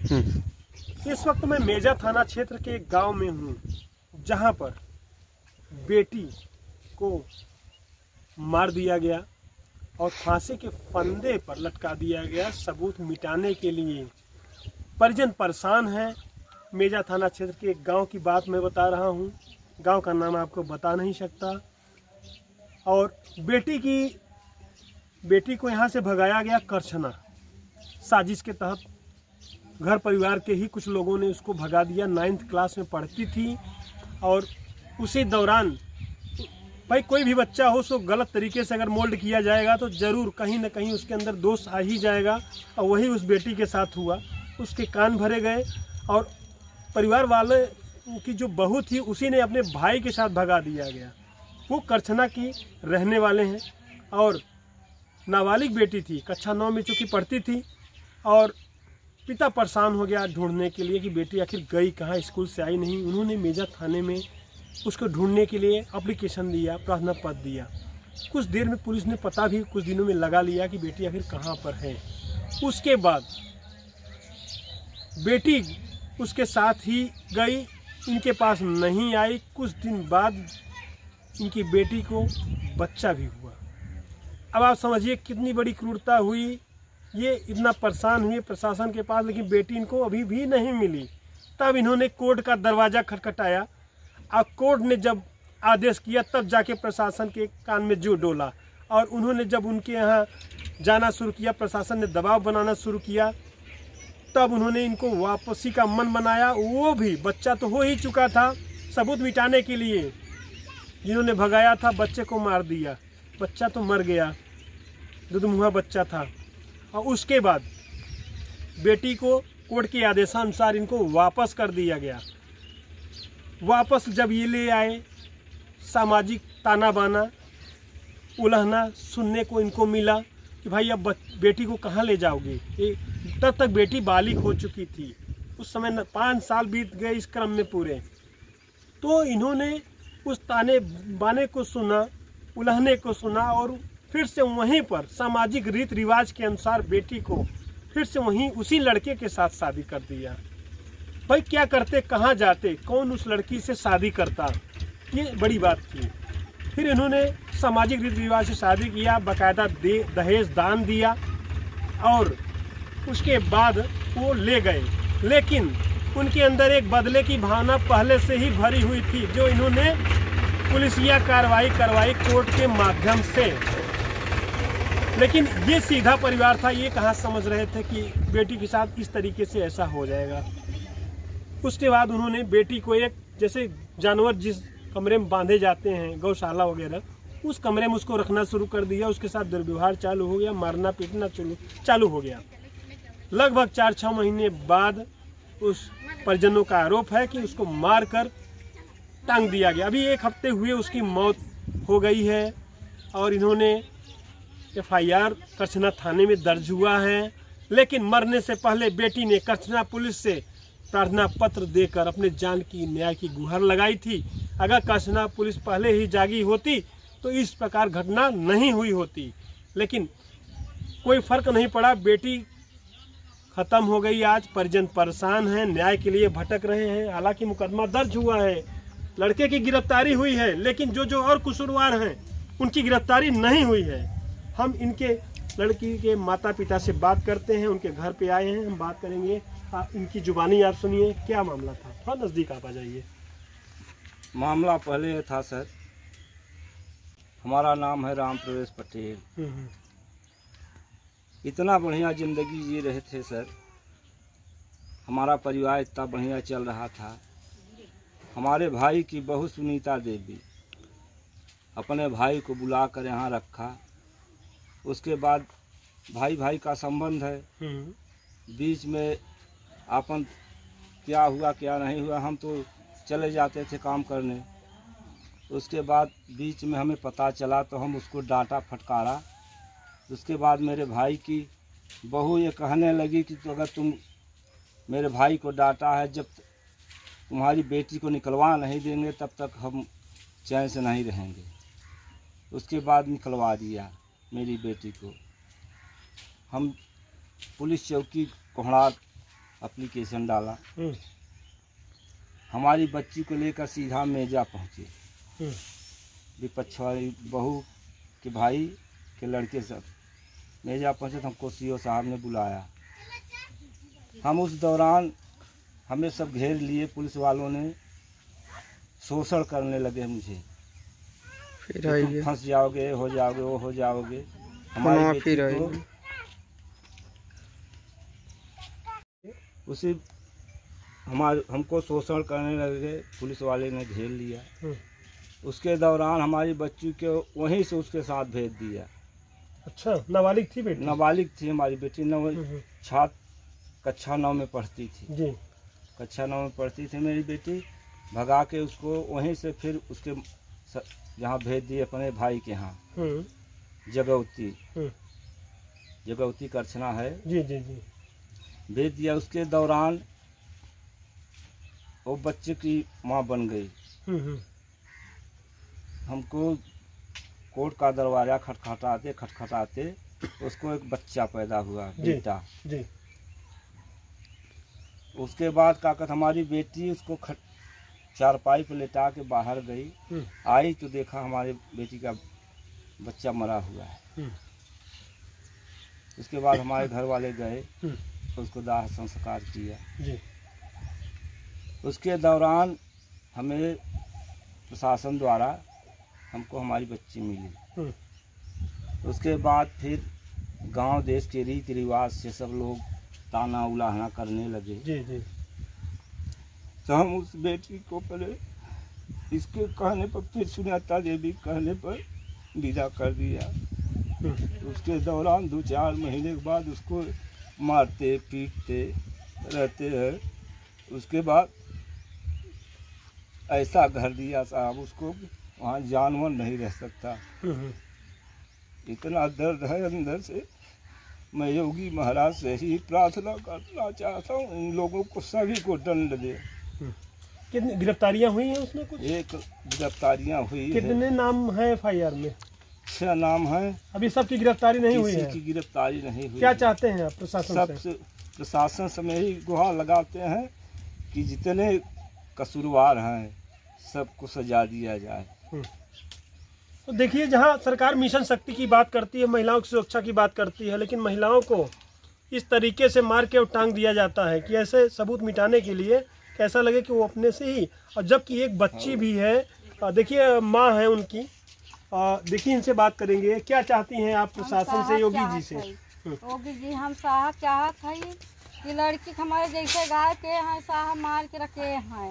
इस वक्त मैं मेजा थाना क्षेत्र के एक गांव में हूं, जहां पर बेटी को मार दिया गया और फांसी के फंदे पर लटका दिया गया। सबूत मिटाने के लिए परिजन परेशान हैं। मेजा थाना क्षेत्र के एक गांव की बात मैं बता रहा हूं। गांव का नाम आपको बता नहीं सकता। और बेटी को यहां से भगाया गया करछना, साजिश के तहत। घर परिवार के ही कुछ लोगों ने उसको भगा दिया। 9th क्लास में पढ़ती थी और उसी दौरान भाई कोई भी बच्चा हो सो गलत तरीके से अगर मोल्ड किया जाएगा तो ज़रूर कहीं ना कहीं उसके अंदर दोष आ ही जाएगा। और वही उस बेटी के साथ हुआ। उसके कान भरे गए और परिवार वाले की जो बहू थी उसी ने अपने भाई के साथ भगा दिया गया। वो करछना की रहने वाले हैं और नाबालिग बेटी थी, कक्षा 9 में चूँकि पढ़ती थी। और पिता परेशान हो गया ढूंढने के लिए कि बेटी आखिर गई कहाँ, स्कूल से आई नहीं। उन्होंने मेजा थाने में उसको ढूंढने के लिए एप्लीकेशन दिया, प्रार्थना पत्र दिया। कुछ देर में पुलिस ने पता भी कुछ दिनों में लगा लिया कि बेटी आखिर कहाँ पर है। उसके बाद बेटी उसके साथ ही गई, इनके पास नहीं आई। कुछ दिन बाद इनकी बेटी को बच्चा भी हुआ। अब आप समझिए कितनी बड़ी क्रूरता हुई। ये इतना परेशान हुए प्रशासन के पास, लेकिन बेटी इनको अभी भी नहीं मिली। तब इन्होंने कोर्ट का दरवाज़ा खटखटाया और कोर्ट ने जब आदेश किया तब जाके प्रशासन के कान में जू डोला। और उन्होंने जब उनके यहाँ जाना शुरू किया, प्रशासन ने दबाव बनाना शुरू किया, तब उन्होंने इनको वापसी का मन बनाया। वो भी बच्चा तो हो ही चुका था। सबूत मिटाने के लिए जिन्होंने भगाया था बच्चे को मार दिया। बच्चा तो मर गया, दुधमुहा बच्चा था। और उसके बाद बेटी को कोर्ट के आदेशानुसार इनको वापस कर दिया गया। वापस जब ये ले आए, सामाजिक ताना बाना उलहना सुनने को इनको मिला कि भाई अब बेटी को कहाँ ले जाओगे। तब तक बेटी बालिग हो चुकी थी। उस समय 5 साल बीत गए इस क्रम में पूरे। तो इन्होंने उस ताने बाने को सुना, उलहने को सुना और फिर से वहीं पर सामाजिक रीत रिवाज के अनुसार बेटी को फिर से वहीं उसी लड़के के साथ शादी कर दिया। भाई क्या करते, कहाँ जाते, कौन उस लड़की से शादी करता, ये बड़ी बात थी। फिर इन्होंने सामाजिक रीत रिवाज से शादी किया, बाकायदा दहेज दान दिया और उसके बाद वो ले गए। लेकिन उनके अंदर एक बदले की भावना पहले से ही भरी हुई थी, जो इन्होंने पुलिसिया कार्रवाई करवाई कोर्ट के माध्यम से। लेकिन ये सीधा परिवार था, ये कहाँ समझ रहे थे कि बेटी के साथ इस तरीके से ऐसा हो जाएगा। उसके बाद उन्होंने बेटी को एक, जैसे जानवर जिस कमरे में बांधे जाते हैं गौशाला वगैरह, उस कमरे में उसको रखना शुरू कर दिया। उसके साथ दुर्व्यवहार चालू हो गया, मारना पीटना चालू हो गया। लगभग 4-6 महीने बाद उस परिजनों का आरोप है कि उसको मार कर टांग दिया गया। अभी 1 हफ्ते हुए उसकी मौत हो गई है और इन्होंने FIR करछना थाने में दर्ज हुआ है। लेकिन मरने से पहले बेटी ने करछना पुलिस से प्रार्थना पत्र देकर अपने जान की न्याय की गुहार लगाई थी। अगर करछना पुलिस पहले ही जागी होती तो इस प्रकार घटना नहीं हुई होती। लेकिन कोई फर्क नहीं पड़ा, बेटी खत्म हो गई। आज परिजन परेशान हैं, न्याय के लिए भटक रहे हैं। हालांकि मुकदमा दर्ज हुआ है, लड़के की गिरफ्तारी हुई है, लेकिन जो और कसूरवार हैं उनकी गिरफ्तारी नहीं हुई है। हम इनके लड़की के माता पिता से बात करते हैं, उनके घर पे आए हैं, हम बात करेंगे। इनकी जुबानी आप सुनिए, क्या मामला था। थोड़ा नज़दीक आप आ जाइए। मामला पहले ये था सर, हमारा नाम है राम प्रवेश पटेल। इतना बढ़िया ज़िंदगी जी रहे थे सर, हमारा परिवार इतना बढ़िया चल रहा था। हमारे भाई की बहू सुनीता देवी, अपने भाई को बुला कर यहाँ रखा। उसके बाद भाई का संबंध है, बीच में आपन क्या हुआ क्या नहीं हुआ, हम तो चले जाते थे काम करने। उसके बाद बीच में हमें पता चला तो हम उसको डांटा फटकारा। उसके बाद मेरे भाई की बहू ये कहने लगी कि तो अगर तुम मेरे भाई को डांटा है, जब तुम्हारी बेटी को निकलवा नहीं देंगे तब तक हम चैन से नहीं रहेंगे। उसके बाद निकलवा दिया मेरी बेटी को। हम पुलिस चौकी कोहड़ा एप्लीकेशन डाला। हमारी बच्ची को लेकर सीधा मेजा पहुँचे। विपक्ष वाली बहू के भाई के लड़के सब मेजा पहुँचे तो हमको सीओ साहब ने बुलाया। हम उस दौरान हमें सब घेर लिए, पुलिस वालों ने शोषण करने लगे मुझे, फिर तुम फंस जाओगे, हो जाओगे, वो हो जाओगे। हमारी बेटी को उसी हमको शोषण करने लगे, पुलिस वाले ने घेर लिया। उसके दौरान हमारी बच्ची को वहीं से उसके साथ भेज दिया। अच्छा, नाबालिग थी बेटी? नाबालिग थी हमारी बेटी, छात्र कक्षा 9 में पढ़ती थी जी। कक्षा 9 में पढ़ती थी मेरी बेटी। भगा के उसको वहीं से फिर उसके जहाँ भेज दिए अपने भाई के यहाँ, जगौती करछना है जी जी जी, भेज दिया। उसके दौरान वो बच्चे की माँ बन गई। हमको कोर्ट का दरवाजा खटखटाते उसको एक बच्चा पैदा हुआ, बेटा जी। उसके बाद क्या कहते हमारी बेटी उसको चारपाई पर लेटा के बाहर गई। आई तो देखा हमारे बेटी का बच्चा मरा हुआ है। उसके बाद हमारे घर वाले गए, उसको दाह संस्कार किया जी। उसके दौरान हमें प्रशासन द्वारा हमको हमारी बच्ची मिली। उसके बाद फिर गांव देश के रीति रिवाज से सब लोग ताना उलाहना करने लगे जी जी। तो हम उस बेटी को पहले इसके कहने पर, फिर सुनीता देवी कहने पर विदा कर दिया। उसके दौरान 2-4 महीने के बाद उसको मारते पीटते रहते हैं। उसके बाद ऐसा घर दिया साहब उसको, वहाँ जानवर नहीं रह सकता। इतना दर्द है अंदर से। मैं योगी महाराज से ही प्रार्थना करना चाहता हूँ, इन लोगों को सभी को दंड दे। कितनी गिरफ्तारियां हुई हैं उसमें? कुछ 1 गिरफ्तारियां हुई। कितने नाम है FIR में? 6 नाम है। अभी सबकी गिरफ्तारी नहीं हुई है? किसी की गिरफ्तारी नहीं हुई। क्या चाहते हैं आप प्रशासन से? प्रशासन से में ही गुहार लगाते हैं कि जितने कसूरवार हैं सबको सजा दिया जाए। तो देखिए, जहां सरकार मिशन शक्ति की बात करती है, महिलाओं की सुरक्षा की बात करती है, लेकिन महिलाओं को इस तरीके से मार के टांग दिया जाता है कि ऐसे सबूत मिटाने के लिए कैसा लगे कि वो अपने से ही, और जबकि एक बच्ची भी है। देखिए, माँ है उनकी। देखिए, इनसे बात करेंगे। क्या चाहती हैं आप प्रशासन से, योगी जी से? योगी जी, हम साहब चाहत है कि लड़की हमारे जैसे गाय के हैं साहब मार के रखे हैं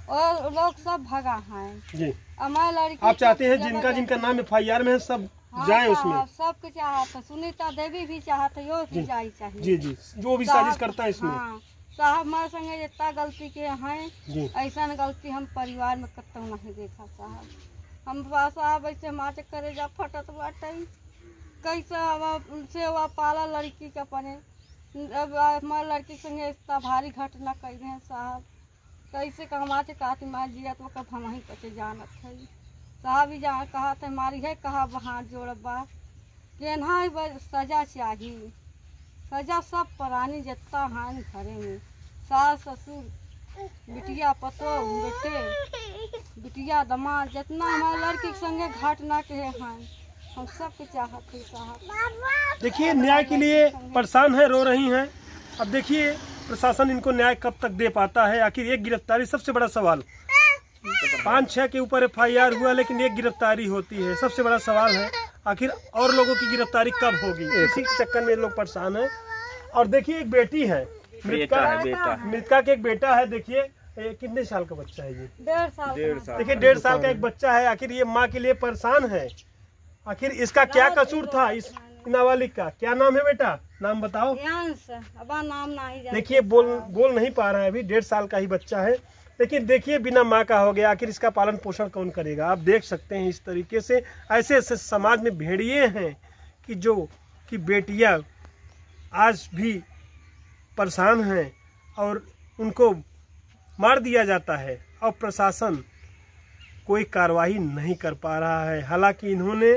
और लोग सब भगा हैं जी। हमारे लड़की आप चाहते हैं जिनका जिनका नाम FIR में है सब जाए उसमें? सब कुछ चाहते। सुनीता देवी भी चाहते, यो भी जाए चाहिए जी जी, जो भी साजिश करता है इसमें। हाँ साहब, हमारे संगे जितना गलती के हैं ऐसा गलती हम परिवार में कतौ नहीं देखा साहब। हम साहब ऐसे माच करे जा फटत बाटे, कैसे हुआ पाला लड़की का अपने। अब हमारे लड़की संगे इतना भारी घटना कर रहे हैं साहब, कैसे कहवा से कहती मार जिया तो कब हम वहीं कचे जानत है साहब। ही जहाँ कहा था हमारी है, कहा वहाँ जोड़बा केना सजा चाहिए। सजा सब प्राणी जितना है घरे में, सास ससुर बिटिया पतो बेटे बिटिया दमाद जितना हमारे लड़की के संगे घटना के हैं हम सब के चाहते साहब। देखिए, न्याय के लिए परेशान है, रो रही हैं। अब देखिए प्रशासन इनको न्याय कब तक दे पाता है। आखिर एक गिरफ्तारी सबसे बड़ा सवाल, 5-6 के ऊपर FIR हुआ लेकिन एक गिरफ्तारी होती है, सबसे बड़ा सवाल है आखिर और लोगों की गिरफ्तारी कब होगी। इसी के चक्कर में लोग परेशान हैं। और देखिए, एक बेटी है, मृतका के एक बेटा है। देखिए, कितने साल का बच्चा है ये? 1.5 साल। देखिए, 1.5 साल का एक बच्चा है। आखिर ये माँ के लिए परेशान है। आखिर इसका क्या कसूर था? इस नाबालिग का क्या नाम है बेटा? नाम बताओ। नाम नहीं। देखिए, बोल नहीं पा रहा है अभी, 1.5 साल का ही बच्चा है। लेकिन देखिए, बिना माँ का हो गया। आखिर इसका पालन पोषण कौन करेगा? आप देख सकते हैं इस तरीके से ऐसे ऐसे समाज में भेड़िए हैं कि बेटियां आज भी परेशान हैं और उनको मार दिया जाता है और प्रशासन कोई कार्रवाई नहीं कर पा रहा है। हालांकि इन्होंने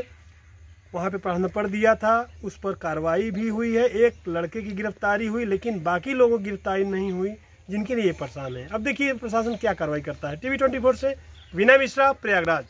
वहाँ पे प्रावधान पढ़ दिया था, उस पर कार्रवाई भी हुई है। एक लड़के की गिरफ्तारी हुई, लेकिन बाकी लोगों की गिरफ्तारी नहीं हुई जिनके लिए ये परेशान है। अब देखिए प्रशासन क्या कार्रवाई करता है। TV 24 से विनय मिश्रा, प्रयागराज।